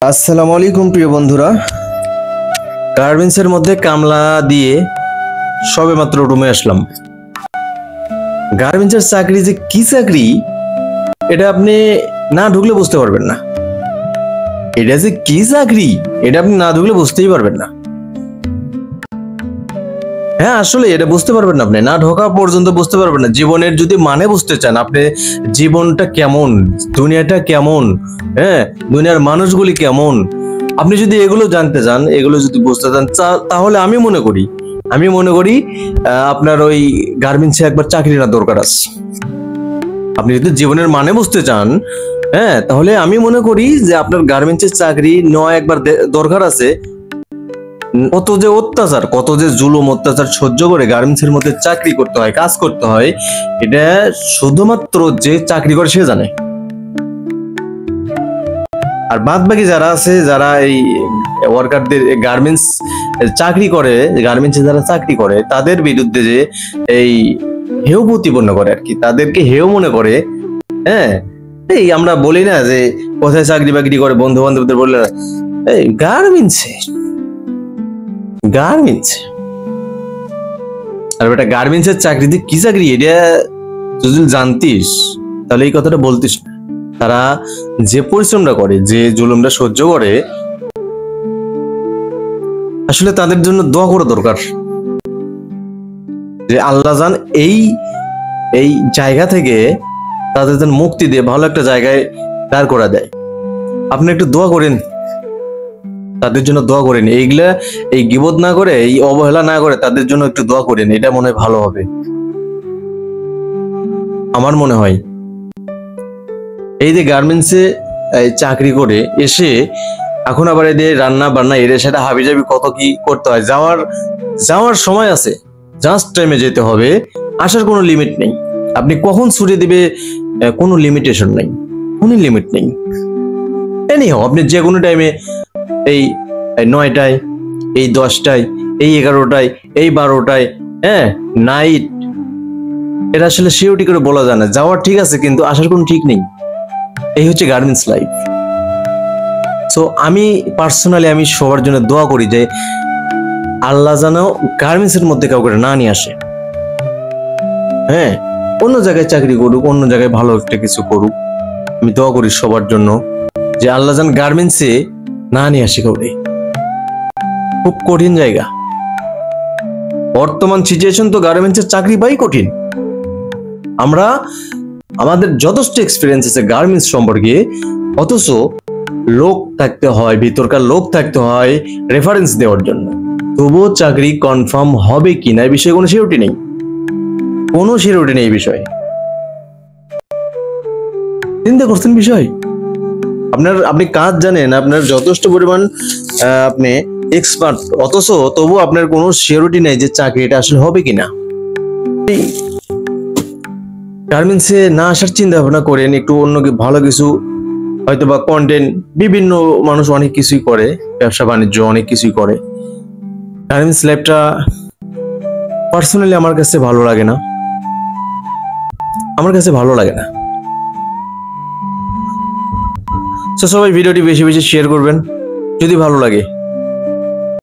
আসসালামু আলাইকুম প্রিয় বন্ধুরা, গার্মেন্টসের মধ্যে কামলা দিয়ে সবেমাত্র রুমে আসলাম। গার্মেন্টসের চাকরি যে কি চাকরি এটা আপনি না ঢুকলে বুঝতে পারবেন না। এটা যে কি চাকরি এটা আপনি না ঢুকলে বুঝতেই পারবেন না। হ্যাঁ, আসলে এটা বুঝতে পারবেন না, আপনি না ঢোকা পর্যন্ত বুঝতে পারবেন না। জীবনের যদি মানে বুঝতে চান, আপনি জীবনটা কেমন, দুনিয়াটা কেমন, হ্যাঁ দুনিয়ার মানুষগুলি কেমন, আপনি যদি এগুলো জানতে চান, এগুলো যদি বুঝতে চান, তাহলে আমি মনে করি আপনার ওই গার্মেন্টসে একবার চাকরি না দরকার আছে। আপনি যদি জীবনের মানে বুঝতে চান, হ্যাঁ তাহলে আমি মনে করি যে আপনার গার্মেন্টসের চাকরি নেওয়া একবার দরকার আছে। কত যে অত্যাচার, কত যে জুলুম অত্যাচার সহ্য করে গার্মেন্টসের মধ্যে চাকরি করতে হয়, কাজ করতে হয়, এটা শুধুমাত্র যে চাকরি করে সে জানে। আর বাদ বাকি যারা আছে, যারা এই ওয়ার্কারদের গার্মেন্টস চাকরি করে, গার্মেন্টসে যারা চাকরি করে তাদের বিরুদ্ধে যে এই হেয় প্রতিপন্ন করে আর কি, তাদেরকে হেয় মনে করে। হ্যাঁ, এই আমরা বলি না যে কোথায় চাকরি বাকরি করে, বন্ধু বান্ধবদের বললে এই গার্মেন্টসে আর বেটা গার্মেন্টসের চাকরিতে কি চাকরি এটা যদি জানতিস তাহলে এই কথাটা বলতিস না। তারা যে পরিশ্রমটা করে, যে জুলুমটা সহ্য করে, আসলে তাদের জন্য দোয়া করা দরকার যে আল্লাহ জান এই জায়গা থেকে তাদের যেন মুক্তি দিয়ে ভালো একটা জায়গায় দাঁড় করা দেয়। আপনি একটু দোয়া করেন, তাদের জন্য দোয়া করেন। এইগুলা এই গীবত না করে, এই অবহেলা না করে তাদের জন্য একটু দোয়া করেন, এটা মনে হয় ভালো হবে। আমার মনে হয় এই যে গার্মেন্টসে চাকরি করে এসে এখন আবার এদের রান্না বান্না এদের সাথে হাবিজাবি কত কি করতে হয়। যাওয়ার সময় আছে, জাস্ট টাইমে যেতে হবে, আসার কোনো লিমিট নেই। আপনি কখন ছুটি দিবে কোনো লিমিটেশন নেই, কোনো লিমিট নেই। এনিহাও আপনি যে কোনো টাইমে, এই 9টায়, এই 10টায়, এই 11টায়, এই 12টায়, হ্যাঁ নাইট, এটা আসলে সিওরিটি করে বলা যায় না। যাওয়ার ঠিক আছে কিন্তু আসার কোনো ঠিক নেই। এই হচ্ছে গার্মেন্টস লাইফ। সো আমি পার্সোনালি আমি সবার জন্য দোয়া করি যে আল্লাহ যেন গার্মেন্টসের মধ্যে কাউকে না নিয়ে আসে। হ্যাঁ, অন্য জায়গায় চাকরি করুক, অন্য জায়গায় ভালো একটা কিছু করুক। আমি দোয়া করি সবার জন্য যে আল্লাহ যেন গার্মেন্টসে না নিয়ে আসে কাউকে। খুব কঠিন জায়গা, বর্তমান সিচুয়েশন তো গার্মেন্টসের চাকরি পাই কঠিন। আমাদের যথেষ্ট এক্সপিরিয়েন্স আছে গার্মেন্টস সম্পর্কে, অথচ লোক থাকতে হয়, ভিতরকার লোক থাকতে হয় রেফারেন্স দেওয়ার জন্য। তবুও চাকরি কনফার্ম হবে কিনা এই বিষয়ে কোনো সিউরিটি নেই, কোনো সিউরিটি নেই এই বিষয়ে। চিন্তা করছেন বিষয়? আপনি কাজ জানেন, আপনার যথেষ্ট পরিমাণ আপনি এক্সপার্ট, অথচ তবু আপনার কোনো সিউরিটি নেই যে চাকরিটা আসলে হবে কিনা। গার্মেন্টসে না আসার চিন্তা ভাবনা করেন, একটু অন্য ভালো কিছু, হয়তো বা কন্টেন্ট, বিভিন্ন মানুষ অনেক কিছুই করে, ব্যবসা বাণিজ্য অনেক কিছুই করে। গার্মেন্টস লাইফটা পার্সোনালি আমার কাছে ভালো লাগে না, তো সবাই ভিডিওটি বেশি বেশি শেয়ার করবেন যদি ভালো লাগে।